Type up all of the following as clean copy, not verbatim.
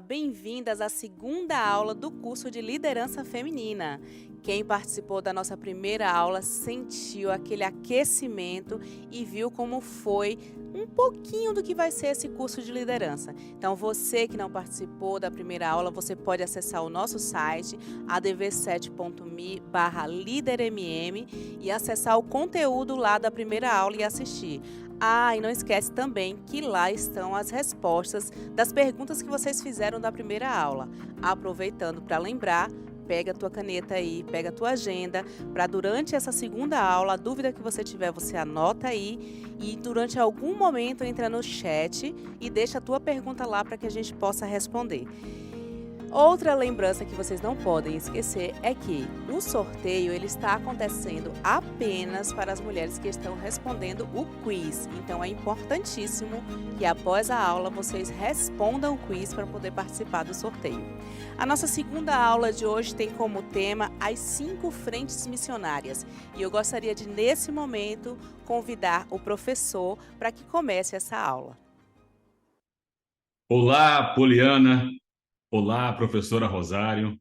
Bem-vindas à segunda aula do curso de Liderança Feminina. Quem participou da nossa primeira aula sentiu aquele aquecimento e viu como foi um pouquinho do que vai ser esse curso de liderança. Então, você que não participou da primeira aula, você pode acessar o nosso site adv7.me/lidermm e acessar o conteúdo lá da primeira aula e assistir. E não esquece também que lá estão as respostas das perguntas que vocês fizeram da primeira aula. Aproveitando para lembrar, pega a tua caneta aí, pega a tua agenda, para durante essa segunda aula, a dúvida que você tiver, você anota aí e durante algum momento entra no chat e deixa a tua pergunta lá para que a gente possa responder. Outra lembrança que vocês não podem esquecer é que o sorteio ele está acontecendo apenas para as mulheres que estão respondendo o quiz. Então é importantíssimo que após a aula vocês respondam o quiz para poder participar do sorteio. A nossa segunda aula de hoje tem como tema as 5 frentes missionárias. E eu gostaria de, nesse momento, convidar o professor para que comece essa aula. Olá, Poliana. Olá, professora Rosário.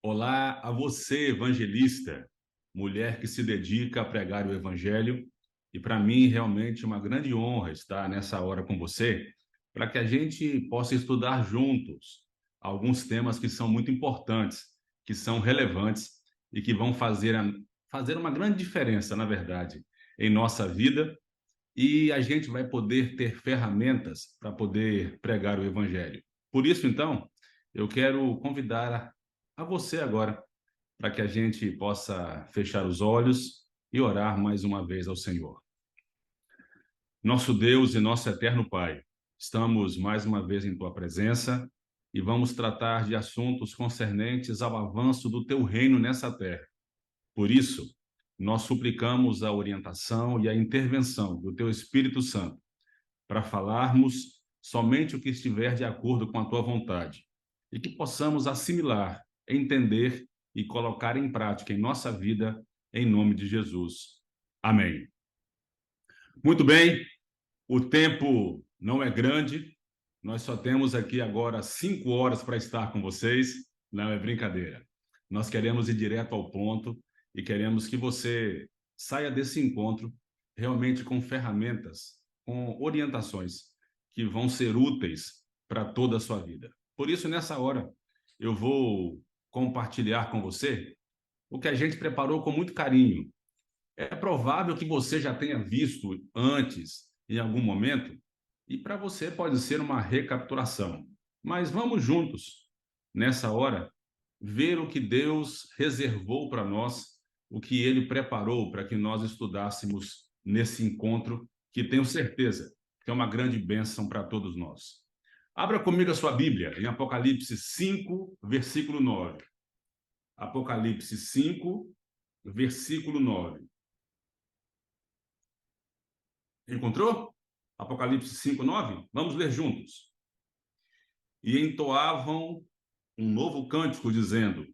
Olá a você, evangelista, mulher que se dedica a pregar o evangelho. E para mim, realmente, uma grande honra estar nessa hora com você, para que a gente possa estudar juntos alguns temas que são muito importantes, que são relevantes e que vão fazer uma grande diferença, na verdade, em nossa vida. E a gente vai poder ter ferramentas para poder pregar o evangelho. Por isso, então, eu quero convidar a você agora para que a gente possa fechar os olhos e orar mais uma vez ao Senhor. Nosso Deus e nosso eterno Pai, estamos mais uma vez em tua presença e vamos tratar de assuntos concernentes ao avanço do teu reino nessa terra. Por isso, nós suplicamos a orientação e a intervenção do teu Espírito Santo para falarmos somente o que estiver de acordo com a tua vontade e que possamos assimilar, entender e colocar em prática em nossa vida, em nome de Jesus. Amém. Muito bem, o tempo não é grande, nós só temos aqui agora 5 horas para estar com vocês, não é brincadeira. Nós queremos ir direto ao ponto e queremos que você saia desse encontro realmente com ferramentas, com orientações que vão ser úteis para toda a sua vida. Por isso, nessa hora, eu vou compartilhar com você o que a gente preparou com muito carinho. É provável que você já tenha visto antes, em algum momento, e para você pode ser uma recapitulação. Mas vamos juntos, nessa hora, ver o que Deus reservou para nós, o que Ele preparou para que nós estudássemos nesse encontro, que tenho certeza que é uma grande bênção para todos nós. Abra comigo a sua Bíblia, em Apocalipse 5, versículo 9. Apocalipse 5, versículo 9. Encontrou? Apocalipse 5, 9? Vamos ler juntos. E entoavam um novo cântico, dizendo: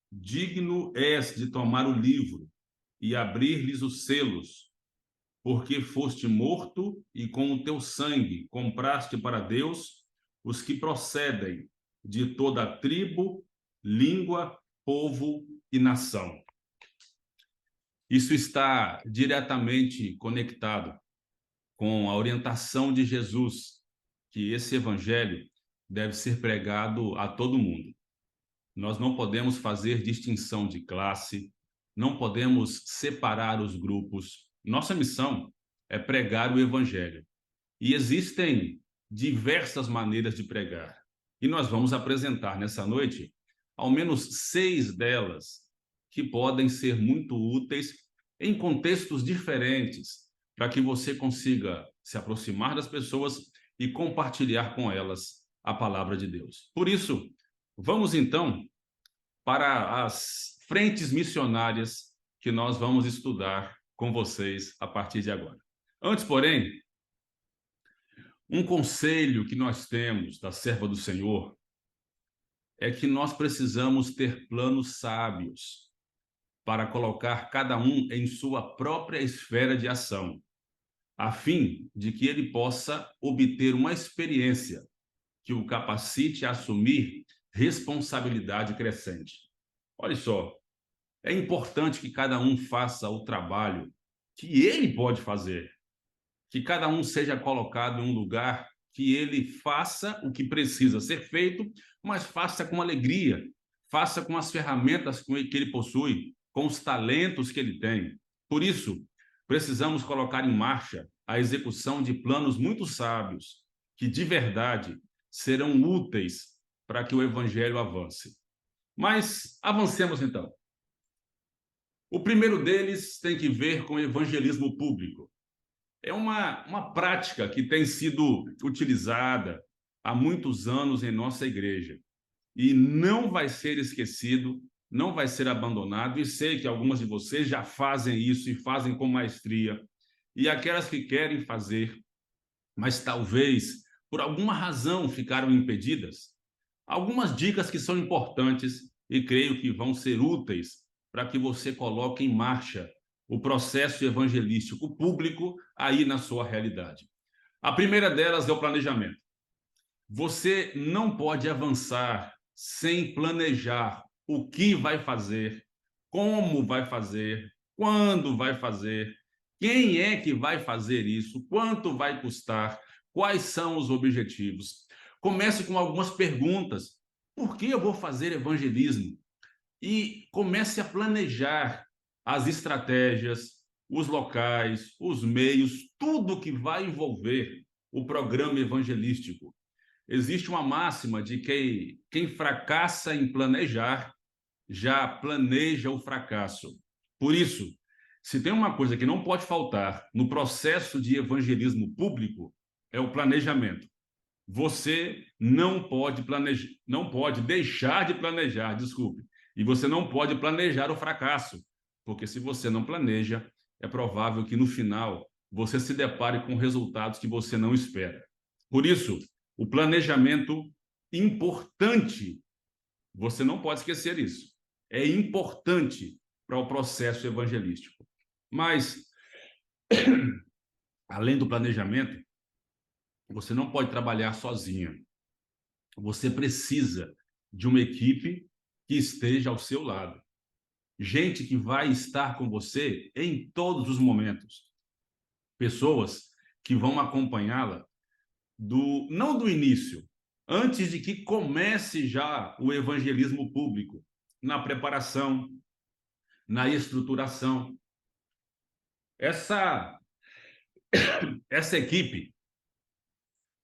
digno és de tomar o livro e abrir-lhes os selos, porque foste morto e com o teu sangue compraste para Deus os que procedem de toda a tribo, língua, povo e nação. Isso está diretamente conectado com a orientação de Jesus, que esse evangelho deve ser pregado a todo mundo. Nós não podemos fazer distinção de classe, não podemos separar os grupos. Nossa missão é pregar o evangelho. E existem diversas maneiras de pregar. E nós vamos apresentar nessa noite ao menos 6 delas que podem ser muito úteis em contextos diferentes, para que você consiga se aproximar das pessoas e compartilhar com elas a palavra de Deus. Por isso, vamos então para as frentes missionárias que nós vamos estudar com vocês a partir de agora. Antes, porém, um conselho que nós temos da serva do Senhor é que nós precisamos ter planos sábios para colocar cada um em sua própria esfera de ação, a fim de que ele possa obter uma experiência que o capacite a assumir responsabilidade crescente. Olha só, é importante que cada um faça o trabalho que ele pode fazer, que cada um seja colocado em um lugar que ele faça o que precisa ser feito, mas faça com alegria, faça com as ferramentas que ele possui, com os talentos que ele tem. Por isso, precisamos colocar em marcha a execução de planos muito sábios, que de verdade serão úteis para que o evangelho avance. Mas avancemos então. O primeiro deles tem que ver com o evangelismo público. É uma prática que tem sido utilizada há muitos anos em nossa igreja e não vai ser esquecido, não vai ser abandonado. E sei que algumas de vocês já fazem isso e fazem com maestria. E aquelas que querem fazer, mas talvez por alguma razão ficaram impedidas, algumas dicas que são importantes e creio que vão ser úteis para que você coloque em marcha o processo evangelístico público aí na sua realidade. A primeira delas é o planejamento. Você não pode avançar sem planejar o que vai fazer, como vai fazer, quando vai fazer, quem é que vai fazer isso, quanto vai custar, quais são os objetivos. Comece com algumas perguntas. Por que eu vou fazer evangelismo? E comece a planejar as estratégias, os locais, os meios, tudo que vai envolver o programa evangelístico. Existe uma máxima de que quem fracassa em planejar já planeja o fracasso. Por isso, se tem uma coisa que não pode faltar no processo de evangelismo público, é o planejamento. Você não pode planejar, não pode deixar de planejar, desculpe. E você não pode planejar o fracasso, porque se você não planeja, é provável que no final você se depare com resultados que você não espera. Por isso, o planejamento importante, você não pode esquecer isso. É importante para o processo evangelístico. Mas, além do planejamento, você não pode trabalhar sozinho. Você precisa de uma equipe que esteja ao seu lado. Gente que vai estar com você em todos os momentos. Pessoas que vão acompanhá-la não do início, antes de que comece já o evangelismo público, na preparação, na estruturação. Essa equipe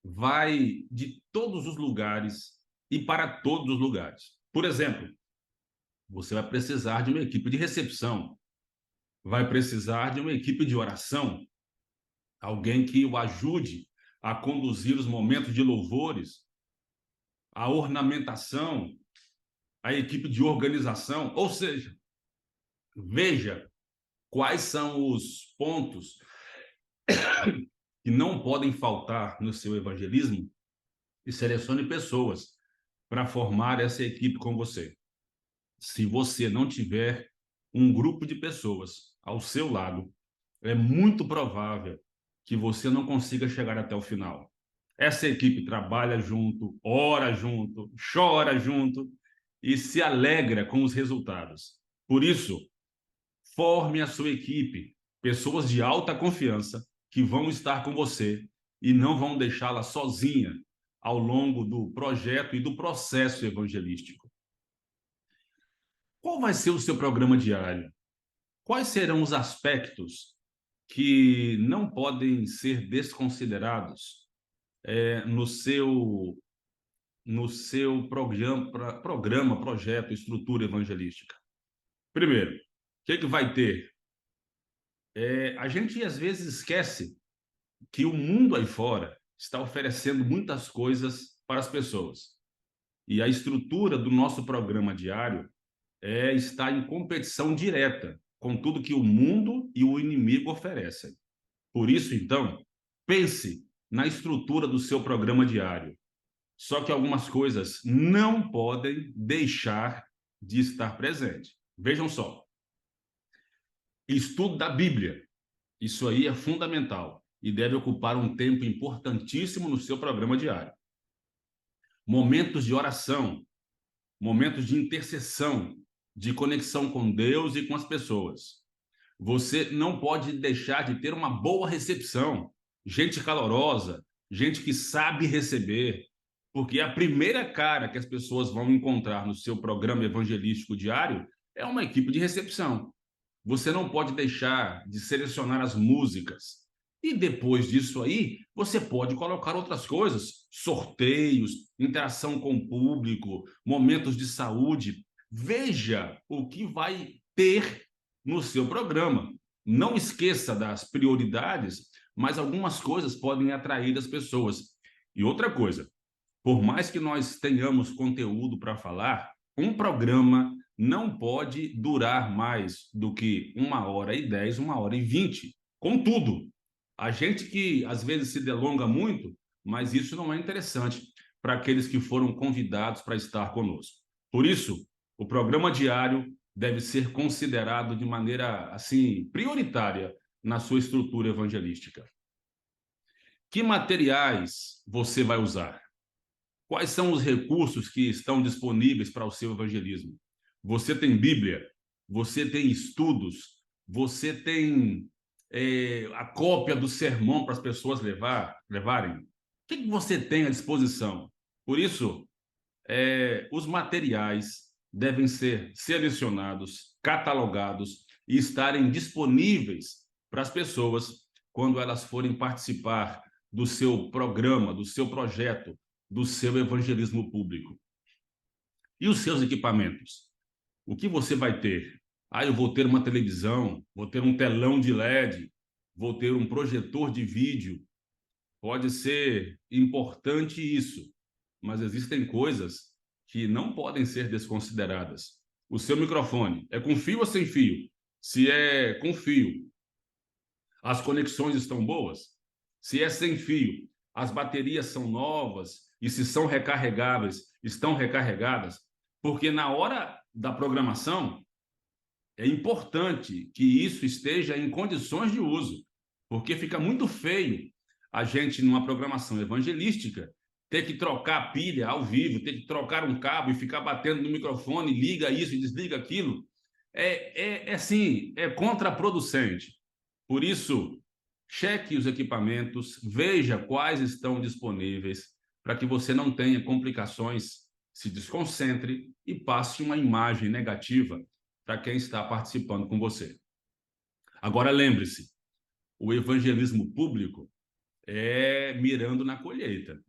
vai de todos os lugares e para todos os lugares. Por exemplo, você vai precisar de uma equipe de recepção, vai precisar de uma equipe de oração, alguém que o ajude a conduzir os momentos de louvores, a ornamentação, a equipe de organização, ou seja, veja quais são os pontos que não podem faltar no seu evangelismo e selecione pessoas para formar essa equipe com você. Se você não tiver um grupo de pessoas ao seu lado, é muito provável que você não consiga chegar até o final. Essa equipe trabalha junto, ora junto, chora junto e se alegra com os resultados. Por isso, forme a sua equipe, pessoas de alta confiança que vão estar com você e não vão deixá-la sozinha ao longo do projeto e do processo evangelístico. Qual vai ser o seu programa diário? Quais serão os aspectos que não podem ser desconsiderados no seu programa, projeto, estrutura evangelística? Primeiro, o que vai ter? A gente às vezes esquece que o mundo aí fora está oferecendo muitas coisas para as pessoas. E a estrutura do nosso programa diário está em competição direta com tudo que o mundo e o inimigo oferecem. Por isso, então, pense na estrutura do seu programa diário. Só que algumas coisas não podem deixar de estar presente. Vejam só. Estudo da Bíblia. Isso aí é fundamental e deve ocupar um tempo importantíssimo no seu programa diário. momentos de oração, momentos de intercessão, de conexão com Deus e com as pessoas. Você não pode deixar de ter uma boa recepção, gente calorosa, gente que sabe receber, porque a primeira cara que as pessoas vão encontrar no seu programa evangelístico diário é uma equipe de recepção. Você não pode deixar de selecionar as músicas. E depois disso aí, você pode colocar outras coisas, sorteios, interação com o público, momentos de saúde. Veja o que vai ter no seu programa. Não esqueça das prioridades, mas algumas coisas podem atrair as pessoas. E outra coisa, por mais que nós tenhamos conteúdo para falar, um programa não pode durar mais do que 1h10, 1h20. Contudo, a gente que às vezes se delonga muito, mas isso não é interessante para aqueles que foram convidados para estar conosco. Por isso, o programa diário deve ser considerado de maneira assim prioritária na sua estrutura evangelística. Que materiais você vai usar? Quais são os recursos que estão disponíveis para o seu evangelismo? Você tem Bíblia? Você tem estudos? Você tem a cópia do sermão para as pessoas levarem? O que você tem à disposição? Por isso, os materiais devem ser selecionados, catalogados e estarem disponíveis para as pessoas quando elas forem participar do seu programa, do seu projeto, do seu evangelismo público. E os seus equipamentos? O que você vai ter? Eu vou ter uma televisão, vou ter um telão de LED, vou ter um projetor de vídeo. Pode ser importante isso, mas existem coisas que não podem ser desconsideradas. O seu microfone é com fio ou sem fio? Se é com fio, as conexões estão boas? Se é sem fio, as baterias são novas e se são recarregáveis, estão recarregadas? Porque na hora da programação é importante que isso esteja em condições de uso, porque fica muito feio a gente, numa programação evangelística, ter que trocar a pilha ao vivo, ter que trocar um cabo e ficar batendo no microfone, liga isso e desliga aquilo. Assim, é contraproducente. Por isso, cheque os equipamentos, veja quais estão disponíveis, para que você não tenha complicações, se desconcentre e passe uma imagem negativa para quem está participando com você. Agora, lembre-se, o evangelismo público é mirando na colheita.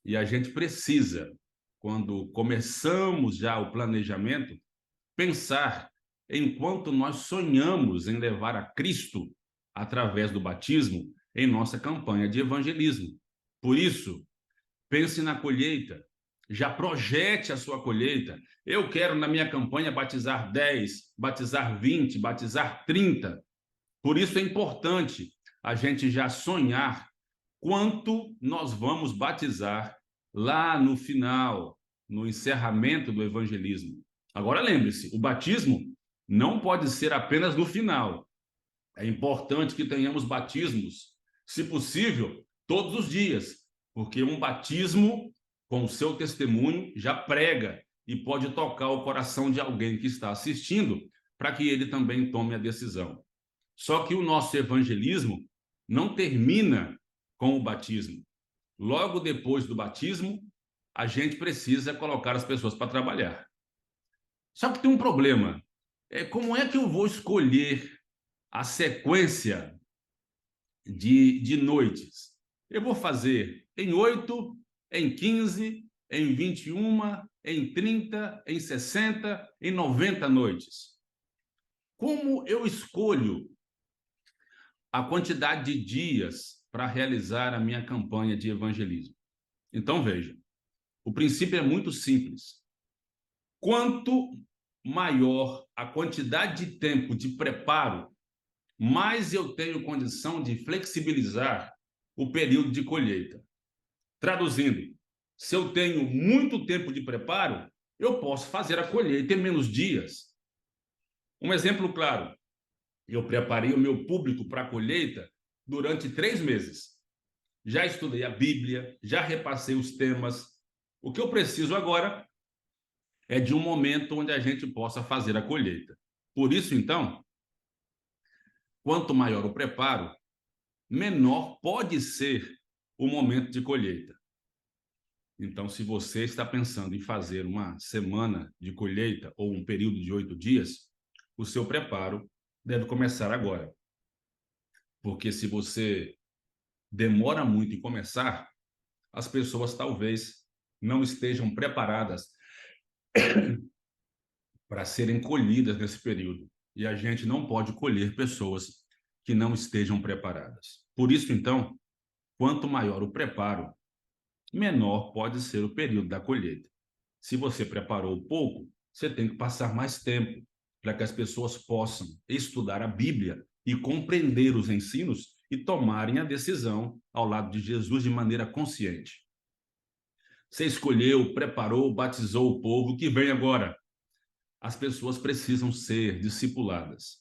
E a gente precisa, quando começamos já o planejamento, pensar enquanto nós sonhamos em levar a Cristo através do batismo em nossa campanha de evangelismo. Por isso, pense na colheita, já projete a sua colheita. Eu quero, na minha campanha, batizar 10, batizar 20, batizar 30. Por isso é importante a gente já sonhar quanto nós vamos batizar lá no final, no encerramento do evangelismo. Agora lembre-se, o batismo não pode ser apenas no final. É importante que tenhamos batismos, se possível, todos os dias, porque um batismo com o seu testemunho já prega e pode tocar o coração de alguém que está assistindo para que ele também tome a decisão. Só que o nosso evangelismo não termina com o batismo. Logo depois do batismo, a gente precisa colocar as pessoas para trabalhar. Só que tem um problema. Como é que eu vou escolher a sequência de noites? Eu vou fazer em 8, em 15, em 21, em 30, em 60, em 90 noites. Como eu escolho a quantidade de dias para realizar a minha campanha de evangelismo? Então, veja, o princípio é muito simples. Quanto maior a quantidade de tempo de preparo, mais eu tenho condição de flexibilizar o período de colheita. Traduzindo, se eu tenho muito tempo de preparo, eu posso fazer a colheita em menos dias. Um exemplo claro, eu preparei o meu público para a colheita durante 3 meses. Já estudei a Bíblia, já repassei os temas, O que eu preciso agora é de um momento onde a gente possa fazer a colheita. Por isso, então, quanto maior o preparo, menor pode ser o momento de colheita. Então, se você está pensando em fazer uma semana de colheita ou um período de 8 dias, o seu preparo deve começar agora. Porque se você demora muito em começar, as pessoas talvez não estejam preparadas para serem colhidas nesse período. E a gente não pode colher pessoas que não estejam preparadas. Por isso, então, quanto maior o preparo, menor pode ser o período da colheita. Se você preparou pouco, você tem que passar mais tempo para que as pessoas possam estudar a Bíblia e compreender os ensinos e tomarem a decisão ao lado de Jesus de maneira consciente. Você escolheu, preparou, batizou o povo que vem agora. As pessoas precisam ser discipuladas.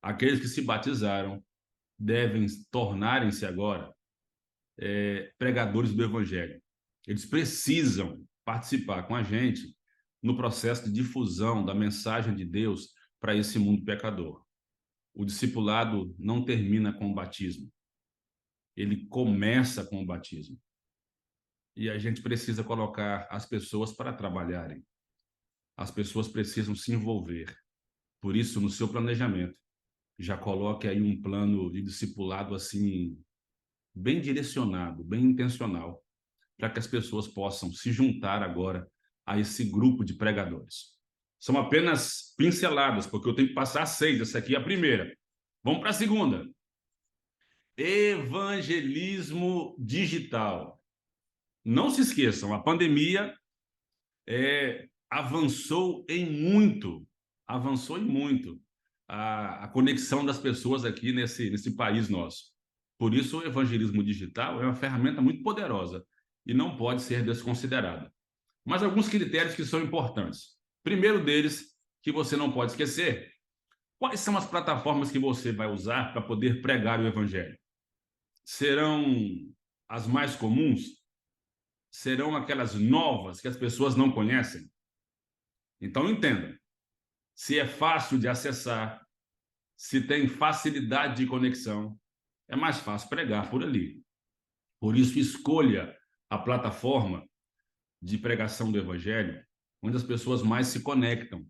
Aqueles que se batizaram devem tornarem-se agora pregadores do Evangelho. Eles precisam participar com a gente no processo de difusão da mensagem de Deus para esse mundo pecador. O discipulado não termina com o batismo. Ele começa com o batismo. E a gente precisa colocar as pessoas para trabalharem. As pessoas precisam se envolver. Por isso, no seu planejamento, já coloque aí um plano de discipulado assim, bem direcionado, bem intencional, para que as pessoas possam se juntar agora a esse grupo de pregadores. São apenas pinceladas, porque eu tenho que passar 6, essa aqui é a primeira. Vamos para a segunda. Evangelismo digital. Não se esqueçam, a pandemia avançou em muito a conexão das pessoas aqui nesse país nosso. Por isso, o evangelismo digital é uma ferramenta muito poderosa e não pode ser desconsiderada. Mas alguns critérios que são importantes. Primeiro deles, que você não pode esquecer, quais são as plataformas que você vai usar para poder pregar o evangelho? Serão as mais comuns? Serão aquelas novas que as pessoas não conhecem? Então, entenda, se é fácil de acessar, se tem facilidade de conexão, é mais fácil pregar por ali. Por isso, escolha a plataforma de pregação do evangelho onde as pessoas mais se conectam,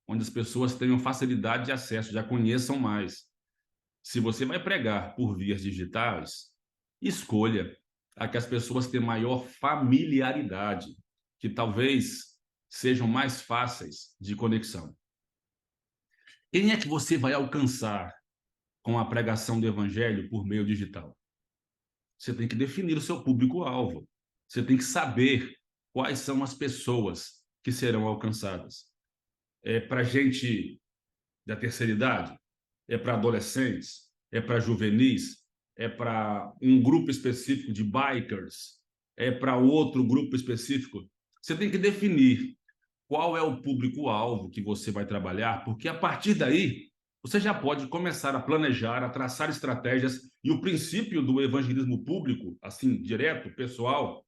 onde as pessoas tenham facilidade de acesso, já conheçam mais. Se você vai pregar por vias digitais, escolha a que as pessoas tenham maior familiaridade, que talvez sejam mais fáceis de conexão. Quem é que você vai alcançar com a pregação do evangelho por meio digital? Você tem que definir o seu público-alvo. Você tem que saber quais são as pessoas que serão alcançadas. É para gente da terceira idade? É para adolescentes? É para juvenis? É para um grupo específico de bikers? É para outro grupo específico? Você tem que definir qual é o público-alvo que você vai trabalhar, porque a partir daí você já pode começar a planejar, a traçar estratégias, e o princípio do evangelismo público, assim, direto, pessoal,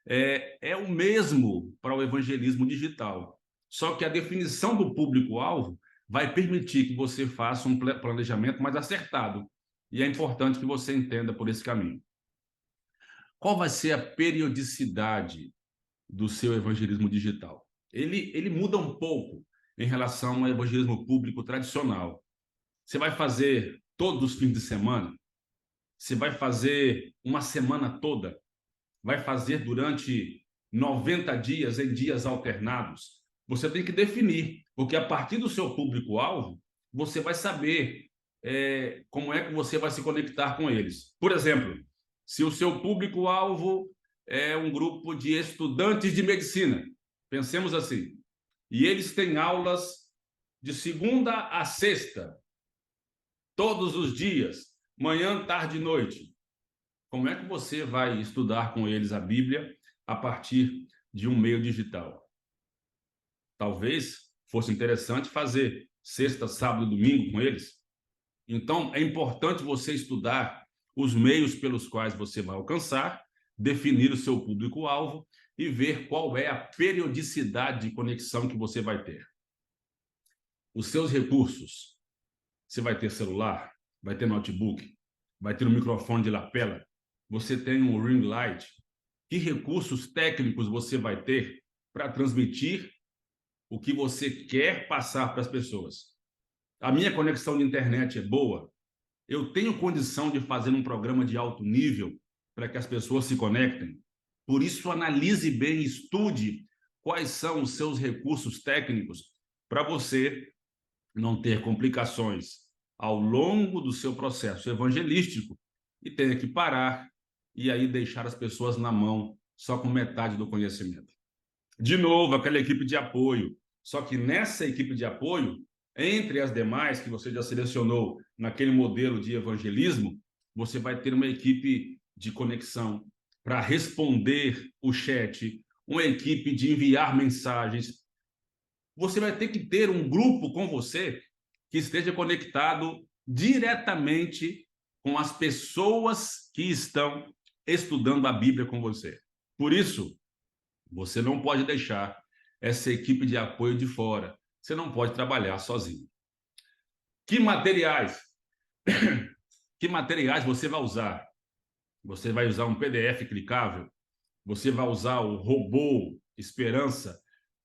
é o mesmo para o evangelismo digital. Só que a definição do público-alvo vai permitir que você faça um planejamento mais acertado. E é importante que você entenda por esse caminho. Qual vai ser a periodicidade do seu evangelismo digital? Ele muda um pouco em relação ao evangelismo público tradicional. Você vai fazer todos os fins de semana? Você vai fazer uma semana toda? Vai fazer durante 90 dias em dias alternados? Você tem que definir, porque a partir do seu público-alvo, você vai saber como é que você vai se conectar com eles. Por exemplo, se o seu público-alvo é um grupo de estudantes de medicina, pensemos assim, e eles têm aulas de segunda a sexta, todos os dias, manhã, tarde e noite. Como é que você vai estudar com eles a Bíblia a partir de um meio digital? Talvez fosse interessante fazer sexta, sábado e domingo com eles. Então, é importante você estudar os meios pelos quais você vai alcançar, definir o seu público-alvo e ver qual é a periodicidade de conexão que você vai ter. Os seus recursos, você vai ter celular, vai ter notebook, vai ter um microfone de lapela, você tem um ring light. Que recursos técnicos você vai ter para transmitir o que você quer passar para as pessoas? A minha conexão de internet é boa? Eu tenho condição de fazer um programa de alto nível para que as pessoas se conectem? Por isso, analise bem, estude quais são os seus recursos técnicos para você não ter complicações ao longo do seu processo evangelístico e tenha que parar e aí deixar as pessoas na mão só com metade do conhecimento. De novo, aquela equipe de apoio. Só que nessa equipe de apoio, entre as demais que você já selecionou naquele modelo de evangelismo, você vai ter uma equipe de conexão para responder o chat, uma equipe de enviar mensagens. Você vai ter que ter um grupo com você que esteja conectado diretamente com as pessoas que estão estudando a Bíblia com você. Por isso, você não pode deixar essa equipe de apoio de fora. Você não pode trabalhar sozinho. Que materiais? Que materiais você vai usar? Você vai usar um PDF clicável? Você vai usar o robô Esperança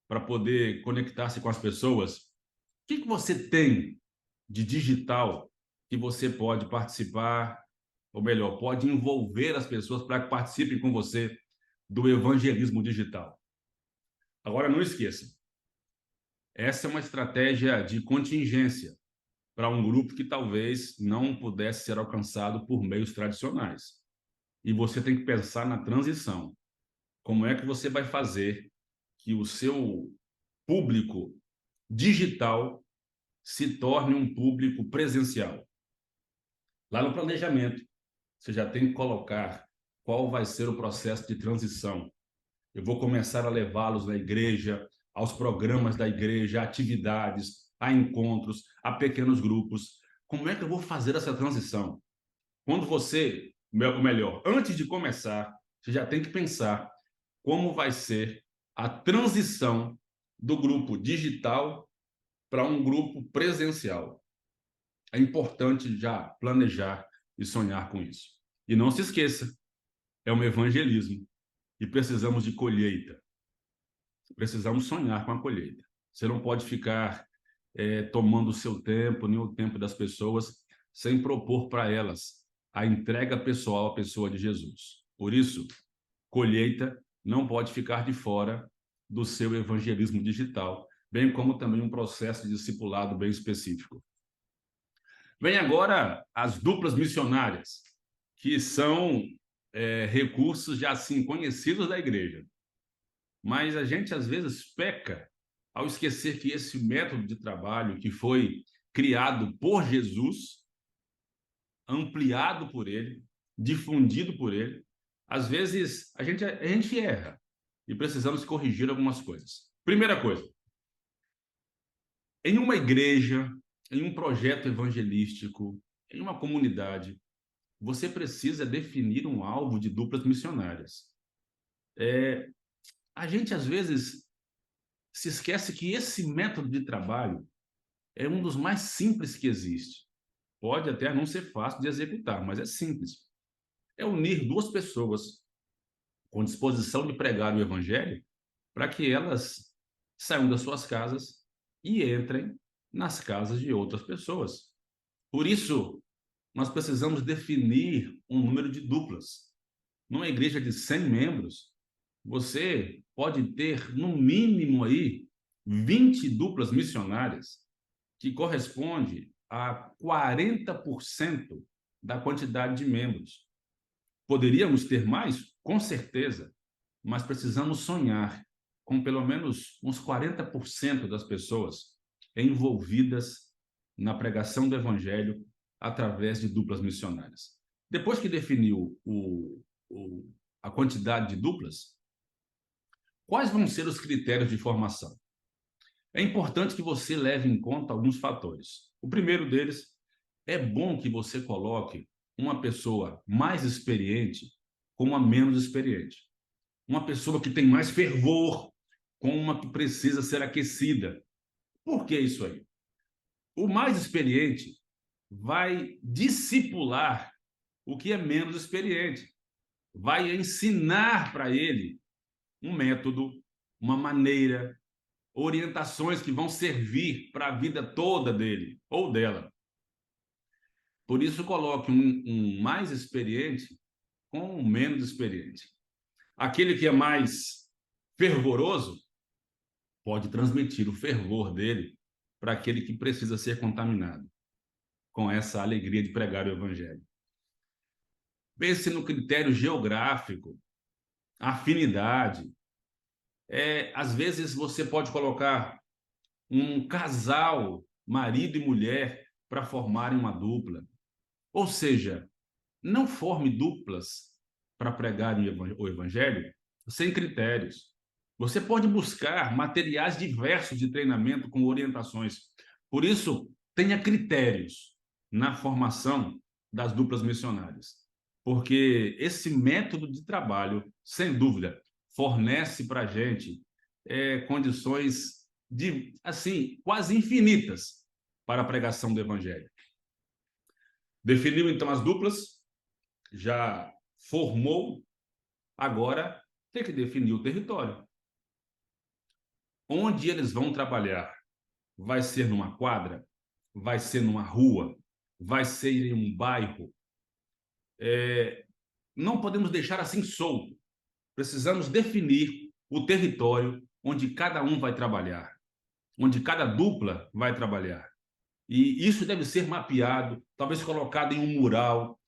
para poder conectar-se com as pessoas? O que você tem de digital que você pode participar, ou melhor, pode envolver as pessoas para que participem com você do evangelismo digital? Agora, não esqueça, essa é uma estratégia de contingência para um grupo que talvez não pudesse ser alcançado por meios tradicionais. E você tem que pensar na transição. Como é que você vai fazer que o seu público digital se torne um público presencial? Lá no planejamento, você já tem que colocar qual vai ser o processo de transição. Eu vou começar a levá-los na igreja, aos programas da igreja, a atividades, a encontros, a pequenos grupos. Como é que eu vou fazer essa transição? Quando você, ou melhor, antes de começar, você já tem que pensar como vai ser a transição do grupo digital para um grupo presencial. É importante já planejar e sonhar com isso. E não se esqueça, é um evangelismo e precisamos de colheita. Precisamos sonhar com a colheita. Você não pode ficar tomando o seu tempo, nem o tempo das pessoas, sem propor para elas a entrega pessoal à pessoa de Jesus. Por isso, colheita não pode ficar de fora do seu evangelismo digital, bem como também um processo de discipulado bem específico. Vem agora as duplas missionárias, que são recursos já assim conhecidos da igreja. Mas a gente às vezes peca ao esquecer que esse método de trabalho que foi criado por Jesus, ampliado por ele, difundido por ele, às vezes a gente erra e precisamos corrigir algumas coisas. Primeira coisa, em uma igreja, em um projeto evangelístico, em uma comunidade, você precisa definir um alvo de duplas missionárias. A gente, às vezes, se esquece que esse método de trabalho é um dos mais simples que existe. Pode até não ser fácil de executar, mas é simples. É unir duas pessoas com disposição de pregar o evangelho para que elas saiam das suas casas e entrem nas casas de outras pessoas. Por isso, nós precisamos definir um número de duplas. Numa igreja de 100 membros, você pode ter, no mínimo, aí 20 duplas missionárias, que corresponde a 40% da quantidade de membros. Poderíamos ter mais? Com certeza, mas precisamos sonhar com pelo menos uns 40% das pessoas envolvidas na pregação do evangelho através de duplas missionárias. Depois que definiu a quantidade de duplas, quais vão ser os critérios de formação? É importante que você leve em conta alguns fatores. O primeiro deles, é bom que você coloque uma pessoa mais experiente com uma menos experiente. uma pessoa que tem mais fervor com uma que precisa ser aquecida. Por que isso aí? O mais experiente vai discipular o que é menos experiente, vai ensinar para ele um método, uma maneira, orientações que vão servir para a vida toda dele ou dela. Por isso, coloque um mais experiente com um menos experiente. Aquele que é mais fervoroso pode transmitir o fervor dele para aquele que precisa ser contaminado com essa alegria de pregar o evangelho. Pense no critério geográfico, afinidade. Às vezes você pode colocar um casal, marido e mulher, para formarem uma dupla. Ou seja, não forme duplas para pregar o evangelho sem critérios. Você pode buscar materiais diversos de treinamento com orientações. Por isso, tenha critérios na formação das duplas missionárias. Porque esse método de trabalho, sem dúvida, fornece para a gente condições assim, quase infinitas para a pregação do evangelho. Definiu, então, as duplas, já formou, agora tem que definir o território. Onde eles vão trabalhar? Vai ser numa quadra? Vai ser numa rua? Vai ser em um bairro? Não podemos deixar assim solto. Precisamos definir o território onde cada um vai trabalhar, onde cada dupla vai trabalhar. E isso deve ser mapeado, talvez colocado em um mural,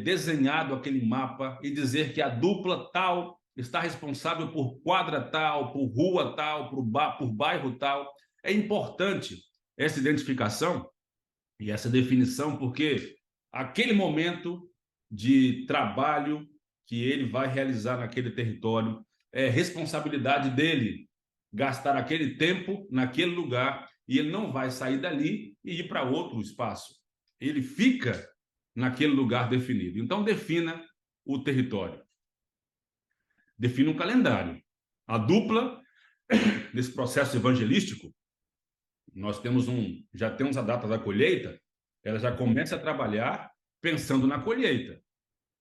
desenhado aquele mapa e dizer que a dupla tal está responsável por quadra tal, por rua tal, por bairro tal. É importante essa identificação e essa definição, porque aquele momento de trabalho que ele vai realizar naquele território é responsabilidade dele gastar aquele tempo naquele lugar e ele não vai sair dali e ir para outro espaço. Ele fica naquele lugar definido. Então, defina o território. Defina um calendário. A dupla, nesse processo evangelístico, nós já temos a data da colheita, ela já começa a trabalhar pensando na colheita.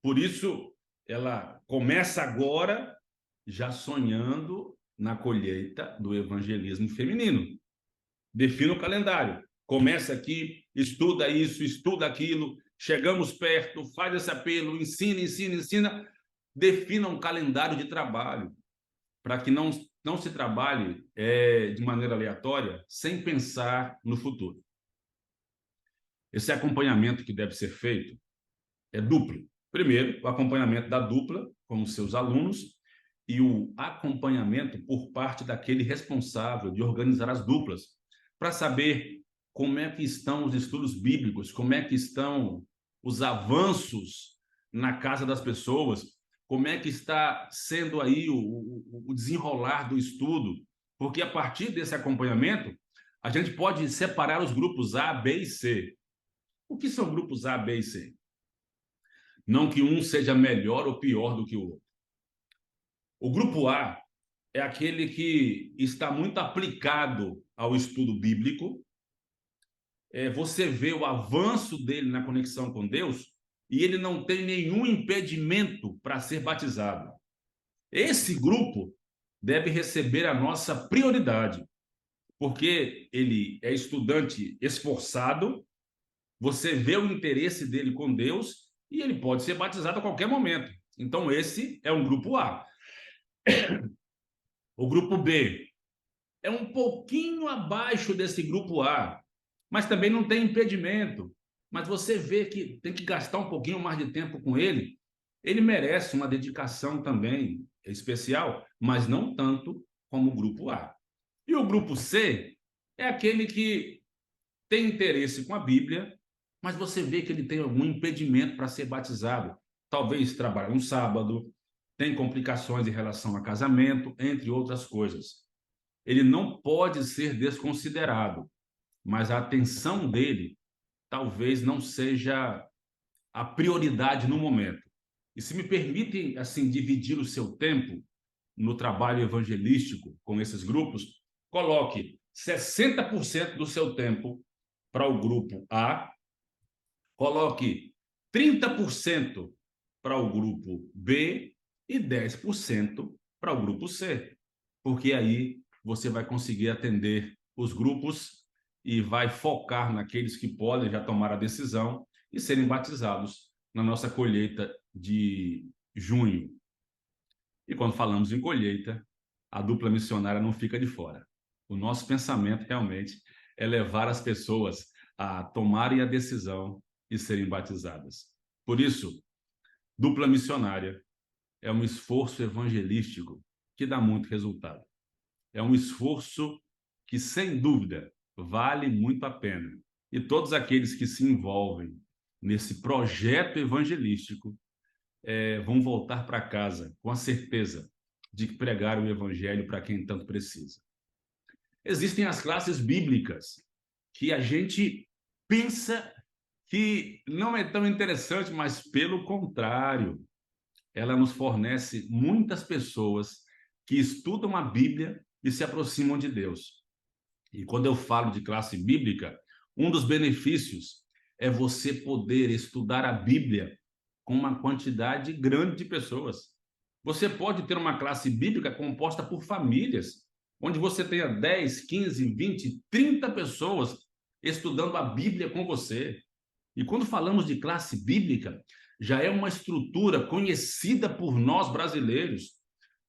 Por isso, ela começa agora já sonhando na colheita do evangelismo feminino. Defina o calendário. Começa aqui, estuda isso, estuda aquilo, chegamos perto, faz esse apelo, ensina. Defina um calendário de trabalho para que não se trabalhe de maneira aleatória, sem pensar no futuro. Esse acompanhamento que deve ser feito é duplo. Primeiro, o acompanhamento da dupla com os seus alunos e o acompanhamento por parte daquele responsável de organizar as duplas, para saber como é que estão os estudos bíblicos, como é que estão os avanços na casa das pessoas, como é que está sendo aí o desenrolar do estudo, porque a partir desse acompanhamento, a gente pode separar os grupos A, B e C. O que são grupos A, B e C? Não que um seja melhor ou pior do que o outro. O grupo A é aquele que está muito aplicado ao estudo bíblico. Você vê o avanço dele na conexão com Deus e ele não tem nenhum impedimento para ser batizado. Esse grupo deve receber a nossa prioridade, porque ele é estudante esforçado, você vê o interesse dele com Deus e ele pode ser batizado a qualquer momento. Então, esse é um grupo A. O grupo B é um pouquinho abaixo desse grupo A, mas também não tem impedimento. Mas você vê que tem que gastar um pouquinho mais de tempo com ele. Ele merece uma dedicação também especial, mas não tanto como o grupo A. E o grupo C é aquele que tem interesse com a Bíblia, mas você vê que ele tem algum impedimento para ser batizado. Talvez trabalhe no sábado, tem complicações em relação a casamento, entre outras coisas. Ele não pode ser desconsiderado, mas a atenção dele talvez não seja a prioridade no momento. E se me permitem, assim, dividir o seu tempo, no trabalho evangelístico com esses grupos, coloque 60% do seu tempo para o grupo A, coloque 30% para o grupo B e 10% para o grupo C, porque aí você vai conseguir atender os grupos e vai focar naqueles que podem já tomar a decisão e serem batizados na nossa colheita de junho. E quando falamos em colheita, a dupla missionária não fica de fora. O nosso pensamento realmente é levar as pessoas a tomarem a decisão e serem batizadas. Por isso, dupla missionária é um esforço evangelístico que dá muito resultado. É um esforço que, sem dúvida, vale muito a pena. E todos aqueles que se envolvem nesse projeto evangelístico vão voltar para casa com a certeza de que pregaram o evangelho para quem tanto precisa. Existem as classes bíblicas que a gente pensa que não é tão interessante, mas pelo contrário, ela nos fornece muitas pessoas que estudam a Bíblia e se aproximam de Deus. E quando eu falo de classe bíblica, um dos benefícios é você poder estudar a Bíblia com uma quantidade grande de pessoas. Você pode ter uma classe bíblica composta por famílias, onde você tenha 10, 15, 20, 30 pessoas estudando a Bíblia com você. E quando falamos de classe bíblica, já é uma estrutura conhecida por nós brasileiros,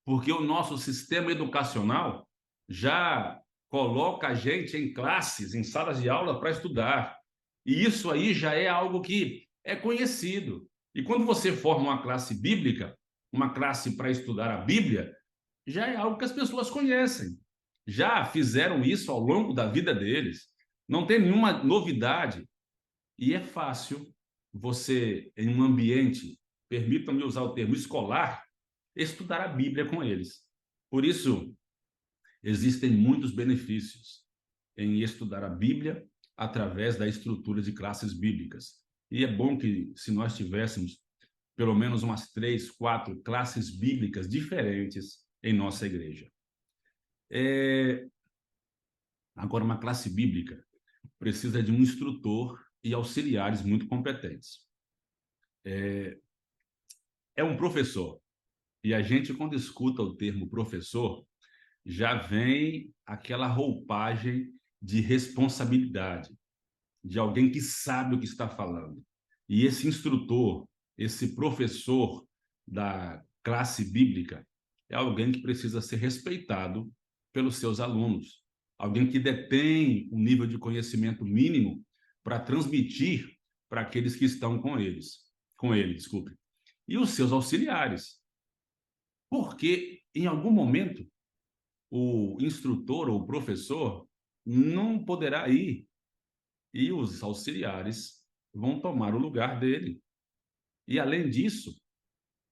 porque o nosso sistema educacional já coloca a gente em classes, em salas de aula para estudar. E isso aí já é algo que é conhecido. E quando você forma uma classe bíblica, uma classe para estudar a Bíblia, já é algo que as pessoas conhecem. Já fizeram isso ao longo da vida deles. Não tem nenhuma novidade. E é fácil você, em um ambiente, permitam-me usar o termo escolar, estudar a Bíblia com eles. Por isso, existem muitos benefícios em estudar a Bíblia através da estrutura de classes bíblicas. E é bom que, se nós tivéssemos pelo menos umas 3, 4 classes bíblicas diferentes em nossa igreja. Agora, uma classe bíblica precisa de um instrutor e auxiliares muito competentes. É um professor. E a gente, quando escuta o termo professor, já vem aquela roupagem de responsabilidade, de alguém que sabe o que está falando. E esse instrutor, esse professor da classe bíblica, é alguém que precisa ser respeitado pelos seus alunos, alguém que detém um nível de conhecimento mínimo para transmitir para aqueles que estão com ele, desculpe. E os seus auxiliares, porque em algum momento o instrutor ou o professor não poderá ir e os auxiliares vão tomar o lugar dele. E, além disso,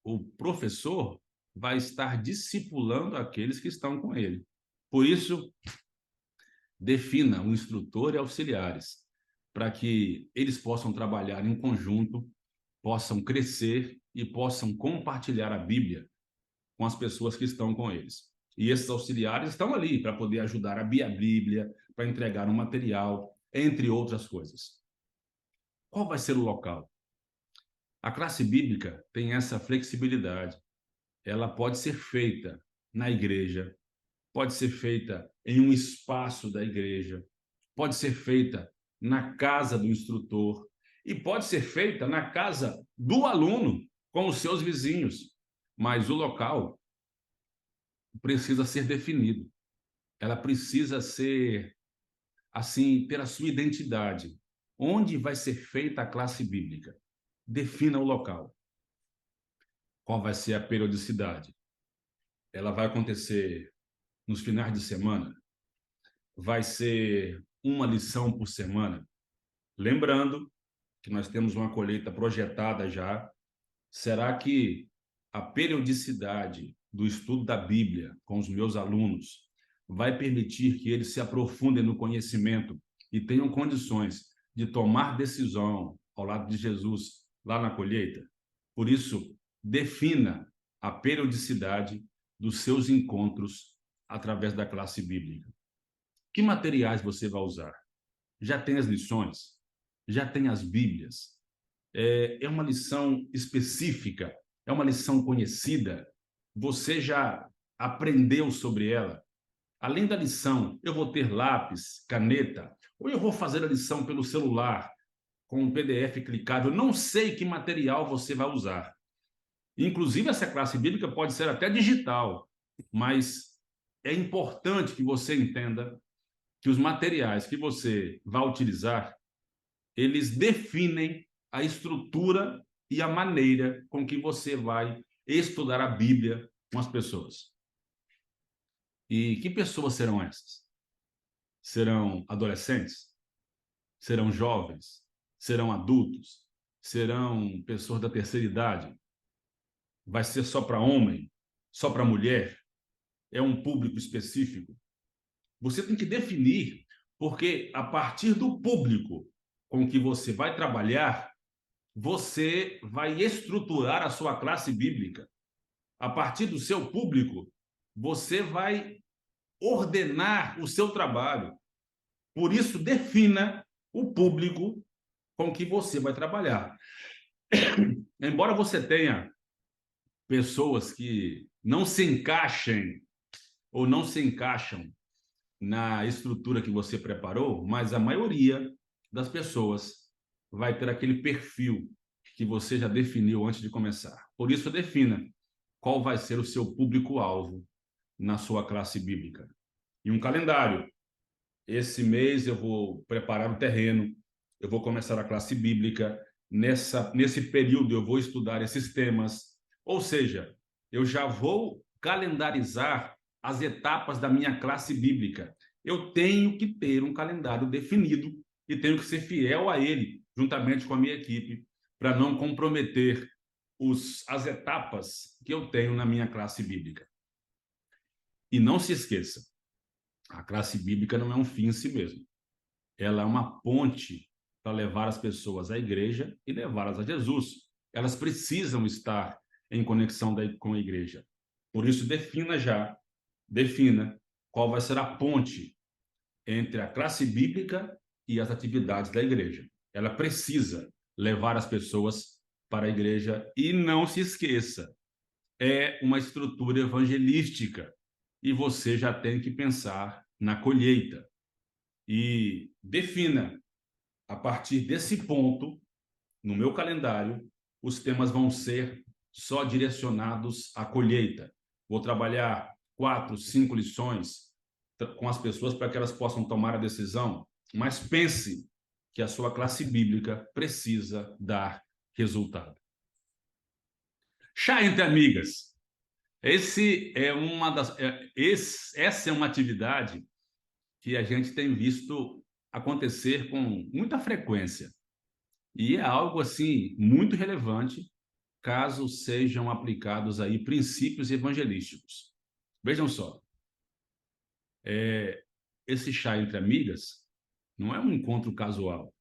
o professor vai estar discipulando aqueles que estão com ele. Por isso, defina o instrutor e auxiliares, para que eles possam trabalhar em conjunto, possam crescer e possam compartilhar a Bíblia com as pessoas que estão com eles. E esses auxiliares estão ali para poder ajudar a abrir a Bíblia, para entregar um material, entre outras coisas. Qual vai ser o local? A classe bíblica tem essa flexibilidade. Ela pode ser feita na igreja, pode ser feita em um espaço da igreja, pode ser feita na casa do instrutor e pode ser feita na casa do aluno com os seus vizinhos. Mas o local precisa ser definido. Ela precisa ser, assim, ter a sua identidade. Onde vai ser feita a classe bíblica? Defina o local. Qual vai ser a periodicidade? Ela vai acontecer nos finais de semana? Vai ser uma lição por semana? Lembrando que nós temos uma colheita projetada já. Será que a periodicidade do estudo da Bíblia com os meus alunos vai permitir que eles se aprofundem no conhecimento e tenham condições de tomar decisão ao lado de Jesus lá na colheita? Por isso, defina a periodicidade, dos seus encontros através da classe bíblica. Que materiais você vai usar? Já tem as lições? Já tem as Bíblias? É uma lição específica? É uma lição conhecida? Você já aprendeu sobre ela? Além da lição, eu vou ter lápis, caneta, ou eu vou fazer a lição pelo celular, com um PDF clicável? Não sei que material você vai usar. Inclusive, essa classe bíblica pode ser até digital, mas é importante que você entenda que os materiais que você vai utilizar, eles definem a estrutura e a maneira com que você vai estudar a Bíblia com as pessoas. E que pessoas serão essas? Serão adolescentes? Serão jovens? Serão adultos? Serão pessoas da terceira idade? Vai ser só para homem? Só para mulher? É um público específico? Você tem que definir, porque a partir do público com que você vai trabalhar, você vai estruturar a sua classe bíblica. A partir do seu público, você vai ordenar o seu trabalho. Por isso, defina o público com que você vai trabalhar. Embora você tenha pessoas que não se encaixem ou não se encaixam na estrutura que você preparou, mas a maioria das pessoas vai ter aquele perfil que você já definiu antes de começar. Por isso, defina qual vai ser o seu público-alvo na sua classe bíblica. E um calendário. Esse mês eu vou preparar o terreno, eu vou começar a classe bíblica, nesse período eu vou estudar esses temas, ou seja, eu já vou calendarizar as etapas da minha classe bíblica. Eu tenho que ter um calendário definido e tenho que ser fiel a ele, juntamente com a minha equipe, para não comprometer as etapas que eu tenho na minha classe bíblica. E não se esqueça, a classe bíblica não é um fim em si mesmo. Ela é uma ponte para levar as pessoas à igreja e levá-las a Jesus. Elas precisam estar em conexão com a igreja. Por isso, defina qual vai ser a ponte entre a classe bíblica e as atividades da igreja. Ela precisa levar as pessoas para a igreja e não se esqueça, é uma estrutura evangelística e você já tem que pensar na colheita. E defina, a partir desse ponto, no meu calendário, os temas vão ser só direcionados à colheita. Vou trabalhar 4, 5 lições com as pessoas para que elas possam tomar a decisão, mas pense que a sua classe bíblica precisa dar resultado. Chá entre amigas. Essa é uma atividade que a gente tem visto acontecer com muita frequência. E é algo assim muito relevante caso sejam aplicados aí princípios evangelísticos. Vejam só, esse chá entre amigas não é um encontro casual.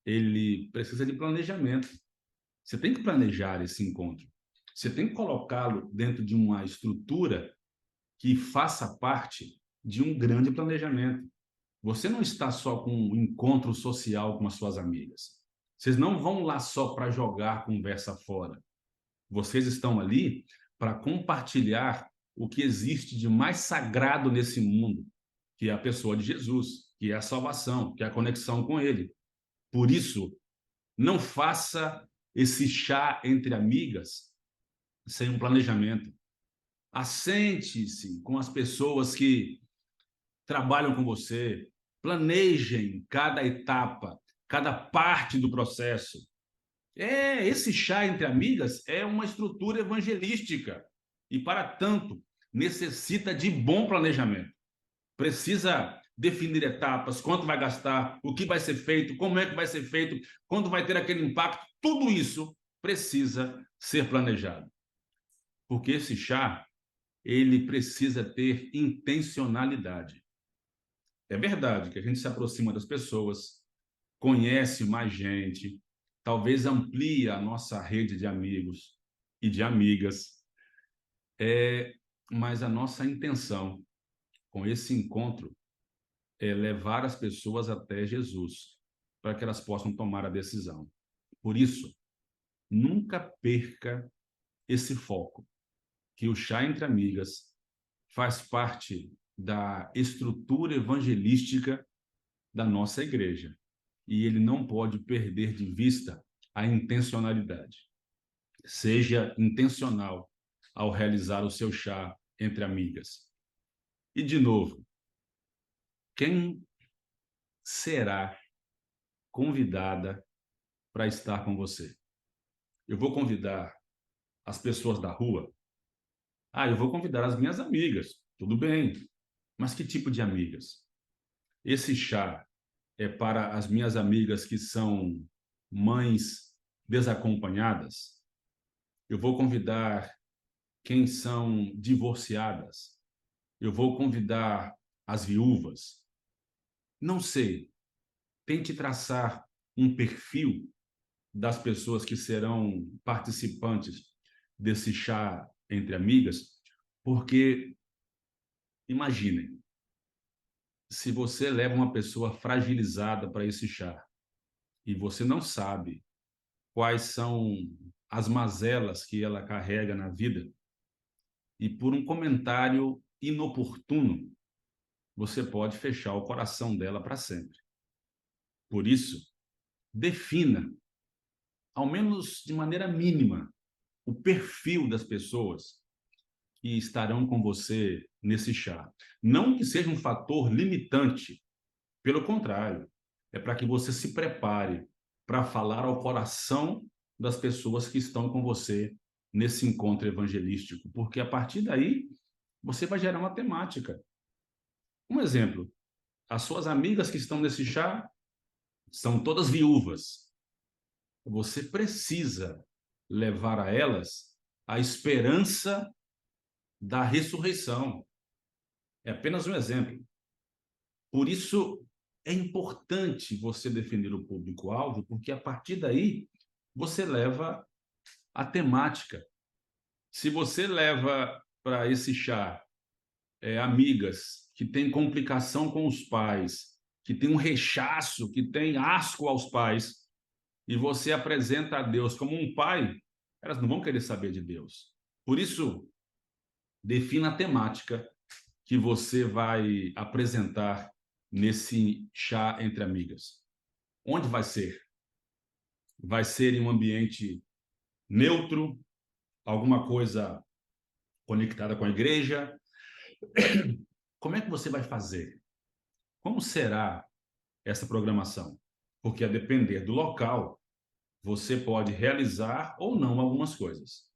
Ele precisa de planejamento. Você tem que planejar esse encontro. Você tem que colocá-lo dentro de uma estrutura que faça parte de um grande planejamento. Você não está só com um encontro social com as suas amigas. Vocês não vão lá só para jogar conversa fora. Vocês estão ali para compartilhar o que existe de mais sagrado nesse mundo, que é a pessoa de Jesus, que é a salvação, que é a conexão com Ele. Por isso, não faça esse chá entre amigas sem um planejamento. Assente-se com as pessoas que trabalham com você, planejem cada etapa, cada parte do processo. Esse chá entre amigas é uma estrutura evangelística e, para tanto, necessita de bom planejamento. Precisa definir etapas, quanto vai gastar, o que vai ser feito, como é que vai ser feito, quando vai ter aquele impacto. Tudo isso precisa ser planejado. Porque esse chá, ele precisa ter intencionalidade. É verdade que a gente se aproxima das pessoas, conhece mais gente, talvez amplie a nossa rede de amigos e de amigas. mas a nossa intenção com esse encontro é levar as pessoas até Jesus, para que elas possam tomar a decisão. Por isso, nunca perca esse foco, que o Chá Entre Amigas faz parte da estrutura evangelística da nossa igreja. E ele não pode perder de vista a intencionalidade. Seja intencional ao realizar o seu chá entre amigas. E, de novo, quem será convidada para estar com você? Eu vou convidar as pessoas da rua? Eu vou convidar as minhas amigas. Tudo bem. Mas que tipo de amigas? Esse chá é para as minhas amigas que são mães desacompanhadas? Eu vou convidar quem são divorciadas? Eu vou convidar as viúvas? Não sei. Tente traçar um perfil das pessoas que serão participantes desse chá entre amigas, porque imaginem, se você leva uma pessoa fragilizada para esse chá e você não sabe quais são as mazelas que ela carrega na vida, e por um comentário inoportuno, você pode fechar o coração dela para sempre. Por isso, defina, ao menos de maneira mínima, o perfil das pessoas que estarão com você nesse chá. Não que seja um fator limitante, pelo contrário, é para que você se prepare para falar ao coração das pessoas que estão com você nesse encontro evangelístico, porque a partir daí você vai gerar uma temática. Um exemplo, as suas amigas que estão nesse chá são todas viúvas. Você precisa levar a elas a esperança da ressurreição. É apenas um exemplo. Por isso, é importante você definir o público-alvo, porque a partir daí você leva a temática. Se você leva para esse chá amigas que têm complicação com os pais, que têm um rechaço, que têm asco aos pais, e você apresenta a Deus como um pai, elas não vão querer saber de Deus. Por isso, defina a temática que você vai apresentar nesse chá entre amigas. Onde vai ser? Vai ser em um ambiente neutro, alguma coisa conectada com a igreja? Como é que você vai fazer? Como será essa programação? Porque a depender do local, você pode realizar ou não algumas coisas.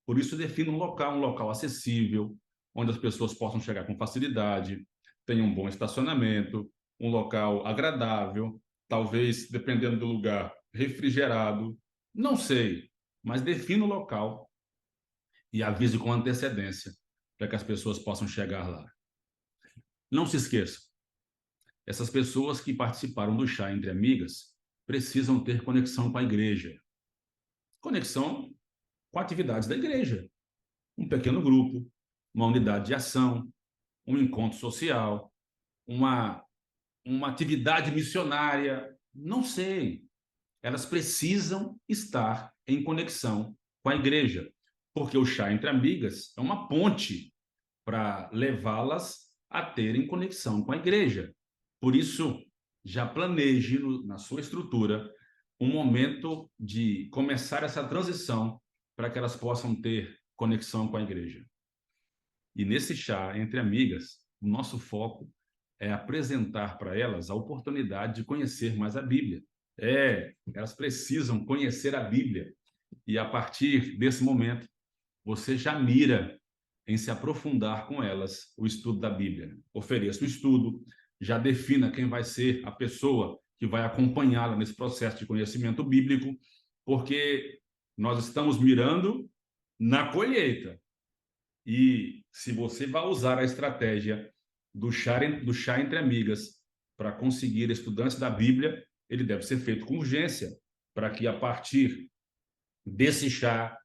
Por isso, defina um local acessível, onde as pessoas possam chegar com facilidade, tenha um bom estacionamento, um local agradável, talvez, dependendo do lugar, refrigerado. Não sei, mas defina o local e avise com antecedência para que as pessoas possam chegar lá. Não se esqueça, essas pessoas que participaram do chá entre amigas precisam ter conexão com a igreja. Conexão com atividades da igreja. Um pequeno grupo, uma unidade de ação, um encontro social, uma, uma atividade missionária, não sei. Elas precisam estar em conexão com a igreja, porque o chá entre amigas é uma ponte para levá-las a terem conexão com a igreja. Por isso, já planeje na sua estrutura um momento de começar essa transição para que elas possam ter conexão com a igreja. E nesse chá entre amigas, o nosso foco é apresentar para elas a oportunidade de conhecer mais a Bíblia. Elas precisam conhecer a Bíblia. E a partir desse momento, você já mira em se aprofundar com elas o estudo da Bíblia. Ofereça o estudo, já defina quem vai ser a pessoa que vai acompanhá-la nesse processo de conhecimento bíblico, porque nós estamos mirando na colheita. E se você vai usar a estratégia do chá entre amigas para conseguir estudantes da Bíblia, ele deve ser feito com urgência, para que a partir desse chá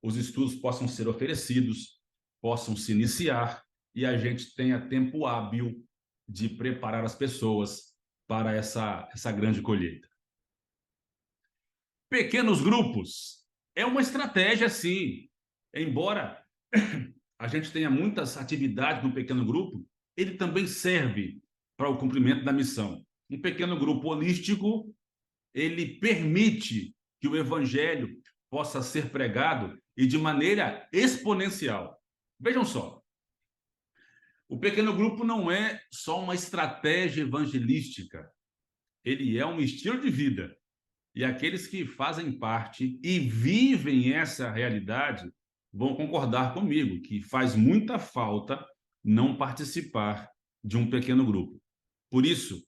os estudos possam ser oferecidos, possam se iniciar e a gente tenha tempo hábil de preparar as pessoas para essa grande colheita. Pequenos grupos é uma estratégia, sim. Embora a gente tenha muitas atividades no pequeno grupo, ele também serve para o cumprimento da missão. Um pequeno grupo holístico, ele permite que o evangelho possa ser pregado e de maneira exponencial. Vejam só, o pequeno grupo não é só uma estratégia evangelística, ele é um estilo de vida. E aqueles que fazem parte e vivem essa realidade vão concordar comigo que faz muita falta não participar de um pequeno grupo. Por isso,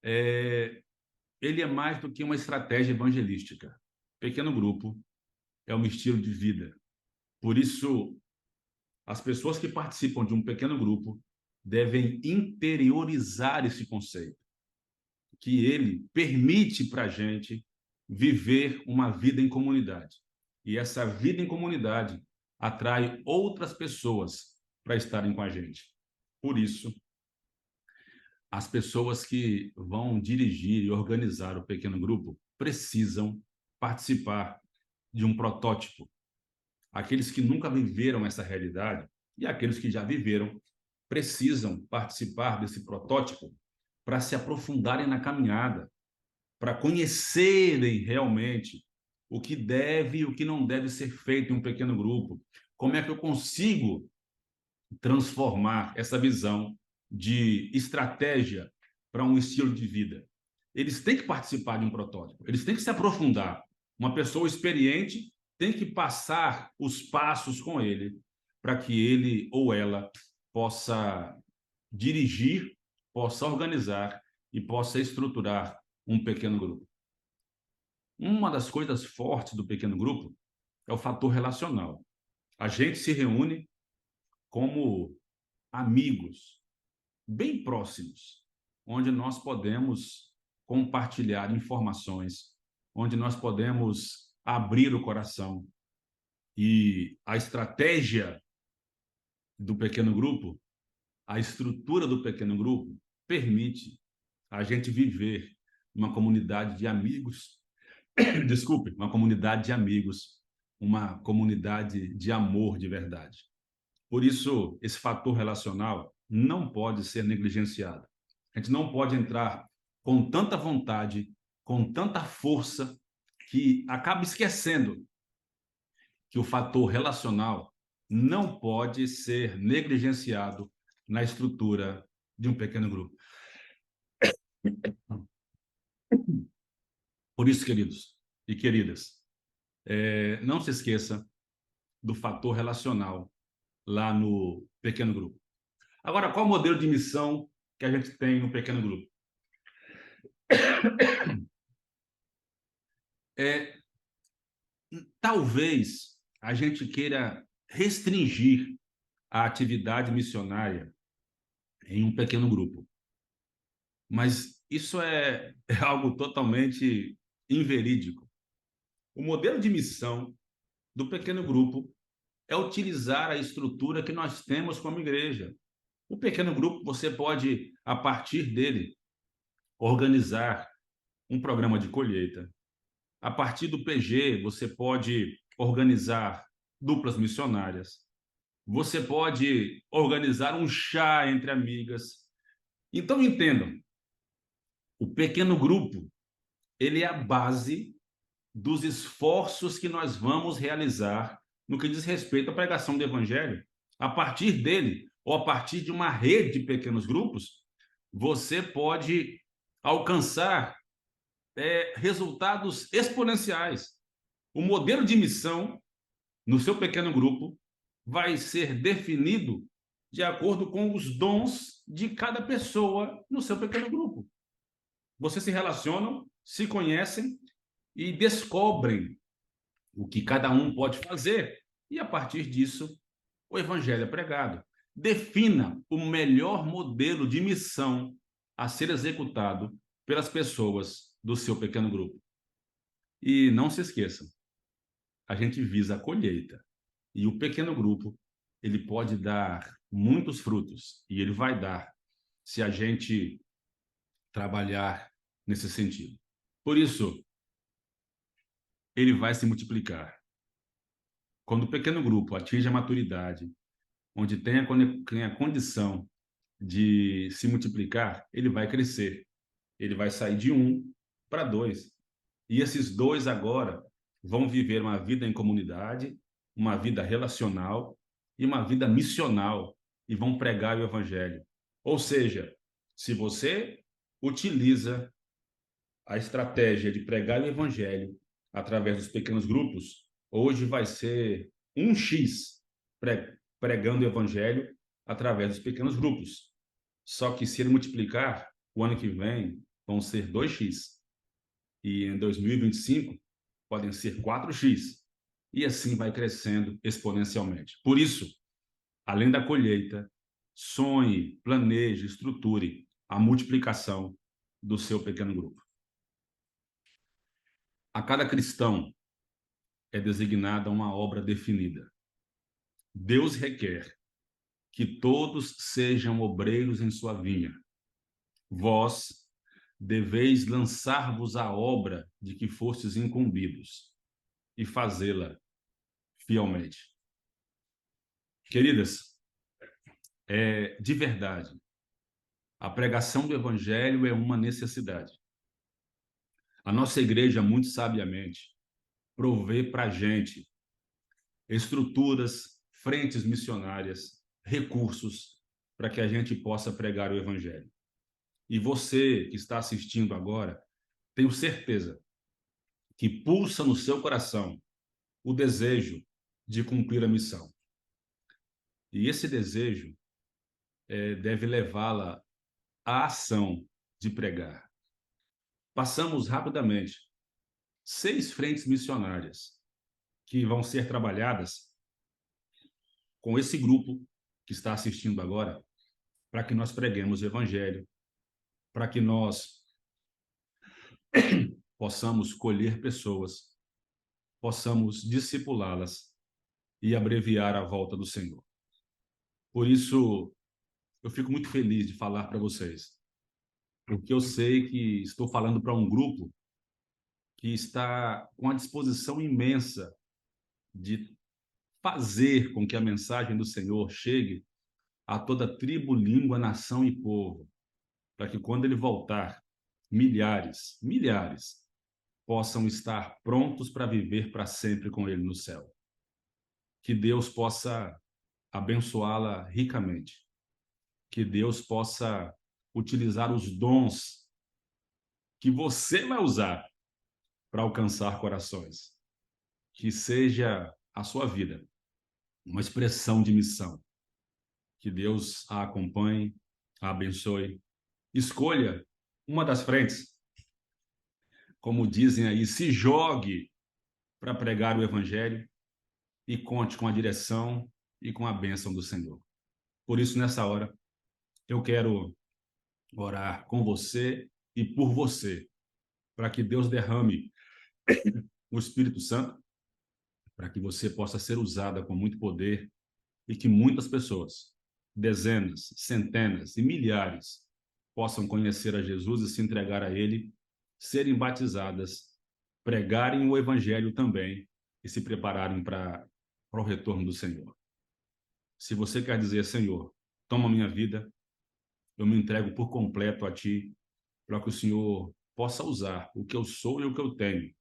ele é mais do que uma estratégia evangelística. Pequeno grupo é um estilo de vida. Por isso, as pessoas que participam de um pequeno grupo devem interiorizar esse conceito, que ele permite para a gente viver uma vida em comunidade. E essa vida em comunidade atrai outras pessoas para estarem com a gente. Por isso, as pessoas que vão dirigir e organizar o pequeno grupo precisam participar de um protótipo. Aqueles que nunca viveram essa realidade e aqueles que já viveram precisam participar desse protótipo para se aprofundarem na caminhada, para conhecerem realmente o que deve e o que não deve ser feito em um pequeno grupo. Como é que eu consigo transformar essa visão de estratégia para um estilo de vida? Eles têm que participar de um protótipo, eles têm que se aprofundar. Uma pessoa experiente tem que passar os passos com ele para que ele ou ela possa dirigir, possa organizar e possa estruturar um pequeno grupo. Uma das coisas fortes do pequeno grupo é o fator relacional. A gente se reúne como amigos bem próximos, onde nós podemos compartilhar informações, onde nós podemos abrir o coração. E a estratégia do pequeno grupo, a estrutura do pequeno grupo, permite a gente viver uma comunidade de amigos, desculpe, uma comunidade de amigos, uma comunidade de amor de verdade. Por isso, esse fator relacional não pode ser negligenciado. A gente não pode entrar com tanta vontade, com tanta força, que acaba esquecendo que o fator relacional não pode ser negligenciado na estrutura de um pequeno grupo. Por isso, queridos e queridas, não se esqueça do fator relacional lá no pequeno grupo. Agora, qual o modelo de missão que a gente tem no pequeno grupo? Talvez a gente queira restringir a atividade missionária em um pequeno grupo, mas isso é algo totalmente inverídico. O modelo de missão do pequeno grupo é utilizar a estrutura que nós temos como igreja. O pequeno grupo, você pode, a partir dele, organizar um programa de colheita. A partir do PG, você pode organizar duplas missionárias. Você pode organizar um chá entre amigas. Então, entendam, o pequeno grupo, ele é a base dos esforços que nós vamos realizar no que diz respeito à pregação do evangelho. A partir dele, ou a partir de uma rede de pequenos grupos, você pode alcançar resultados exponenciais. O modelo de missão no seu pequeno grupo vai ser definido de acordo com os dons de cada pessoa no seu pequeno grupo. Vocês se relacionam, se conhecem e descobrem o que cada um pode fazer. E, a partir disso, o evangelho é pregado. Defina o melhor modelo de missão a ser executado pelas pessoas do seu pequeno grupo. E não se esqueçam, a gente visa a colheita. E o pequeno grupo ele pode dar muitos frutos, e ele vai dar, se a gente trabalhar nesse sentido. Por isso, ele vai se multiplicar. Quando o pequeno grupo atinge a maturidade, onde tem a condição de se multiplicar, ele vai crescer. Ele vai sair de 1 para 2. E esses 2 agora vão viver uma vida em comunidade, uma vida relacional e uma vida missional, e vão pregar o evangelho. Ou seja, se você utiliza a estratégia de pregar o evangelho através dos pequenos grupos, hoje vai ser 1x pregando o evangelho através dos pequenos grupos. Só que se ele multiplicar, o ano que vem vão ser 2x. E em 2025 podem ser 4x. E assim vai crescendo exponencialmente. Por isso, além da colheita, sonhe, planeje, estruture a multiplicação do seu pequeno grupo. A cada cristão é designada uma obra definida. Deus requer que todos sejam obreiros em sua vinha. Vós deveis lançar-vos à obra de que fostes incumbidos e fazê-la fielmente. Queridas, de verdade, a pregação do evangelho é uma necessidade. A nossa igreja, muito sabiamente, provê para a gente estruturas, frentes missionárias, recursos para que a gente possa pregar o evangelho. E você que está assistindo agora, tenho certeza que pulsa no seu coração o desejo de cumprir a missão. E esse desejo deve levá-la à ação de pregar. Passamos rapidamente 6 frentes missionárias que vão ser trabalhadas com esse grupo que está assistindo agora, para que nós preguemos o evangelho, para que nós possamos colher pessoas, possamos discipulá-las e abreviar a volta do Senhor. Por isso, eu fico muito feliz de falar para vocês, porque eu sei que estou falando para um grupo que está com a disposição imensa de fazer com que a mensagem do Senhor chegue a toda tribo, língua, nação e povo, para que quando ele voltar, milhares possam estar prontos para viver para sempre com ele no céu. Que Deus possa abençoá-la ricamente. Que Deus possa utilizar os dons que você vai usar para alcançar corações. Que seja a sua vida uma expressão de missão. Que Deus a acompanhe, a abençoe. Escolha uma das frentes. Como dizem aí, se jogue para pregar o evangelho e conte com a direção e com a bênção do Senhor. Por isso, nessa hora, eu quero orar com você e por você, para que Deus derrame o Espírito Santo, para que você possa ser usada com muito poder e que muitas pessoas, dezenas, centenas e milhares, possam conhecer a Jesus e se entregar a Ele, serem batizadas, pregarem o Evangelho também e se prepararem para o retorno do Senhor. Se você quer dizer, Senhor, toma minha vida, eu me entrego por completo a Ti, para que o Senhor possa usar o que eu sou e o que eu tenho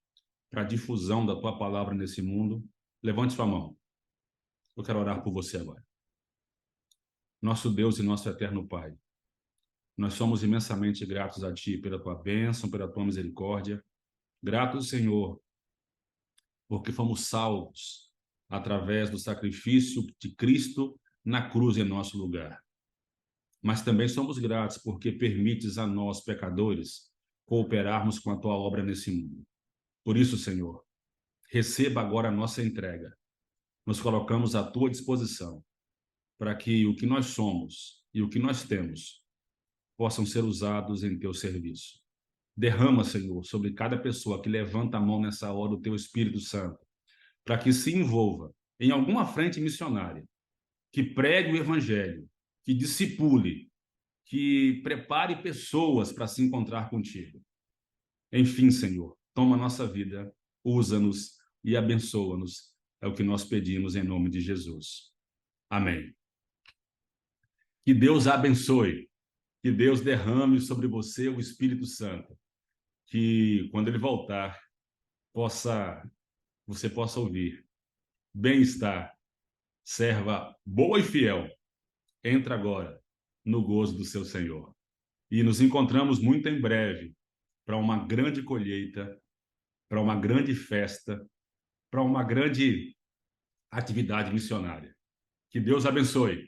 para a difusão da Tua palavra nesse mundo, levante sua mão. Eu quero orar por você agora. Nosso Deus e nosso eterno Pai, nós somos imensamente gratos a Ti pela Tua bênção, pela Tua misericórdia. Gratos, Senhor, porque fomos salvos através do sacrifício de Cristo na cruz em nosso lugar. Mas também somos gratos porque permites a nós, pecadores, cooperarmos com a Tua obra nesse mundo. Por isso, Senhor, receba agora a nossa entrega. Nos colocamos à Tua disposição para que o que nós somos e o que nós temos possam ser usados em Teu serviço. Derrama, Senhor, sobre cada pessoa que levanta a mão nessa hora o Teu Espírito Santo, para que se envolva em alguma frente missionária que pregue o evangelho, que discipule, que prepare pessoas para se encontrar contigo. Enfim, Senhor, toma a nossa vida, usa-nos e abençoa-nos. É o que nós pedimos em nome de Jesus. Amém. Que Deus a abençoe, que Deus derrame sobre você o Espírito Santo, que quando ele voltar, você possa ouvir: bem-estar, serva boa e fiel, entra agora no gozo do seu Senhor. E nos encontramos muito em breve para uma grande colheita, para uma grande festa, para uma grande atividade missionária. Que Deus abençoe.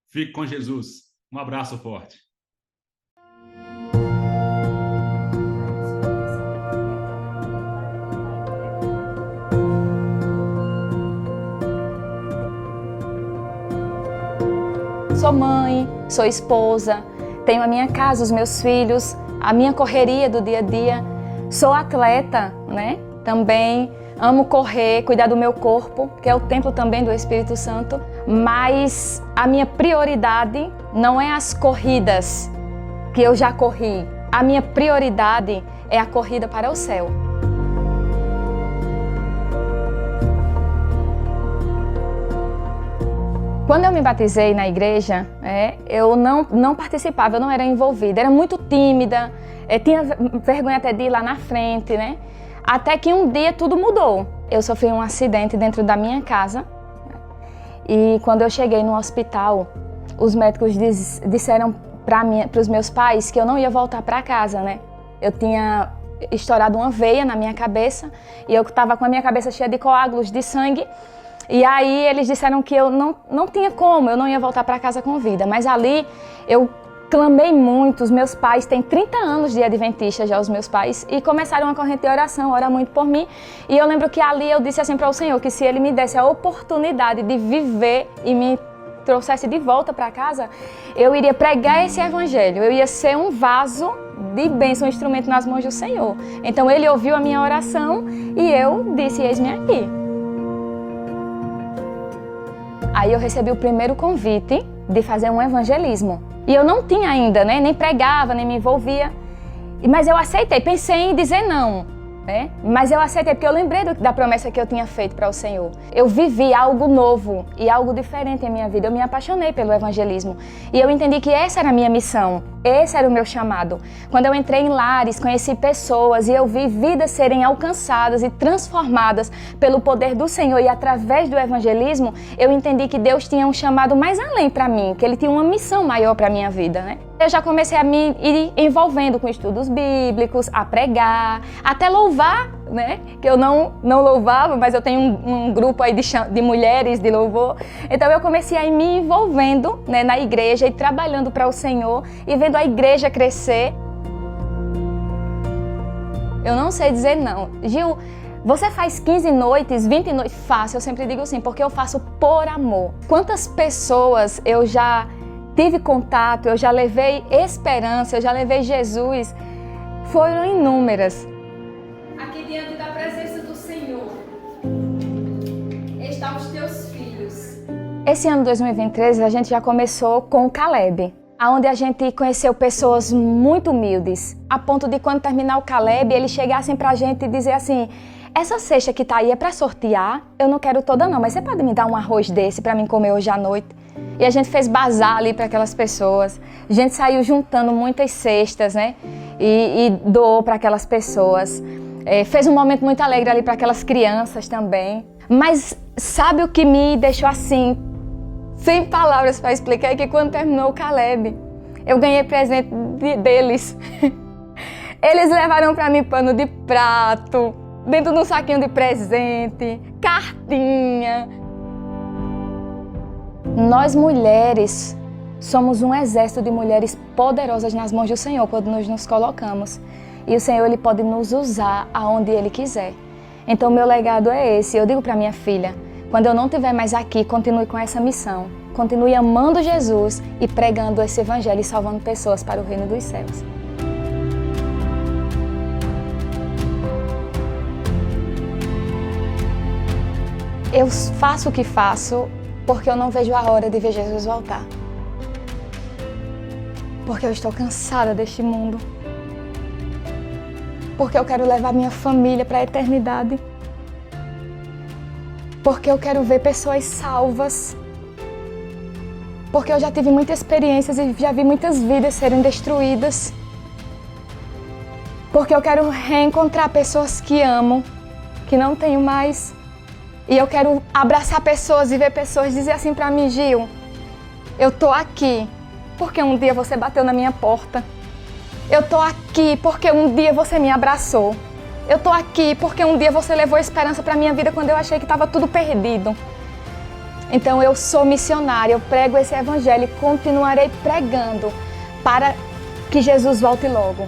Fique com Jesus. Um abraço forte. Sou mãe, sou esposa, tenho a minha casa, os meus filhos, a minha correria do dia a dia. Sou atleta, né? Também amo correr, cuidar do meu corpo, que é o templo também do Espírito Santo. Mas a minha prioridade não é as corridas que eu já corri. A minha prioridade é a corrida para o céu. Quando eu me batizei na igreja, eu não participava, eu não era envolvida, era muito tímida, tinha vergonha até de ir lá na frente, né? Até que um dia tudo mudou. Eu sofri um acidente dentro da minha casa e quando eu cheguei no hospital, os médicos disseram para os meus pais que eu não ia voltar para casa, né? Eu tinha estourado uma veia na minha cabeça e eu estava com a minha cabeça cheia de coágulos de sangue. E aí eles disseram que eu não tinha como, eu não ia voltar para casa com vida. Mas ali eu clamei muito, os meus pais têm 30 anos de adventista já, os meus pais, e começaram a corrente de oração, orar muito por mim. E eu lembro que ali eu disse assim para o Senhor, que se Ele me desse a oportunidade de viver e me trouxesse de volta para casa, eu iria pregar esse evangelho, eu ia ser um vaso de bênção, um instrumento nas mãos do Senhor. Então Ele ouviu a minha oração e eu disse, eis-me aqui. Aí eu recebi o primeiro convite de fazer um evangelismo. E eu não tinha ainda, né? Nem pregava, nem me envolvia. Mas eu aceitei, pensei em dizer não, né? Mas eu aceitei porque eu lembrei da promessa que eu tinha feito para o Senhor. Eu vivi algo novo e algo diferente em minha vida. Eu me apaixonei pelo evangelismo. E eu entendi que essa era a minha missão, esse era o meu chamado. Quando eu entrei em lares, conheci pessoas e eu vi vidas serem alcançadas e transformadas pelo poder do Senhor. E através do evangelismo, eu entendi que Deus tinha um chamado mais além para mim, que Ele tinha uma missão maior para a minha vida, né? Eu já comecei a me ir envolvendo com estudos bíblicos, a pregar, até louvar, né? Que eu não louvava, mas eu tenho um grupo aí de mulheres de louvor. Então eu comecei a ir me envolvendo, né, na igreja e trabalhando para o Senhor e vendo a igreja crescer. Eu não sei dizer não. Gil, você faz 15 noites, 20 noites? Faço, eu sempre digo sim, porque eu faço por amor. Quantas pessoas eu já tive contato, eu já levei esperança, eu já levei Jesus, foram inúmeras. Aqui diante da presença do Senhor estão os teus filhos. Esse ano 2023 a gente já começou com o Caleb, onde a gente conheceu pessoas muito humildes, a ponto de quando terminar o Caleb, eles chegassem pra gente e dizer assim, essa cesta que tá aí é pra sortear, eu não quero toda não, mas você pode me dar um arroz desse pra mim comer hoje à noite? E a gente fez bazar ali para aquelas pessoas. A gente saiu juntando muitas cestas, né? E doou para aquelas pessoas. Fez um momento muito alegre ali para aquelas crianças também. Mas sabe o que me deixou assim, sem palavras para explicar? É que quando terminou o Caleb, eu ganhei presente deles. Eles levaram para mim pano de prato, dentro de um saquinho de presente, cartinha. Nós mulheres somos um exército de mulheres poderosas nas mãos do Senhor quando nós nos colocamos. E o Senhor Ele pode nos usar aonde Ele quiser. Então meu legado é esse. Eu digo para minha filha, quando eu não estiver mais aqui, continue com essa missão. Continue amando Jesus e pregando esse evangelho e salvando pessoas para o reino dos céus. Eu faço o que faço porque eu não vejo a hora de ver Jesus voltar. Porque eu estou cansada deste mundo. Porque eu quero levar minha família para a eternidade. Porque eu quero ver pessoas salvas. Porque eu já tive muitas experiências e já vi muitas vidas serem destruídas. Porque eu quero reencontrar pessoas que amo, que não tenho mais. E eu quero abraçar pessoas e ver pessoas dizer assim para mim: Gil, eu tô aqui porque um dia você bateu na minha porta. Eu tô aqui porque um dia você me abraçou. Eu tô aqui porque um dia você levou esperança para minha vida quando eu achei que estava tudo perdido. Então eu sou missionária, eu prego esse evangelho e continuarei pregando para que Jesus volte logo.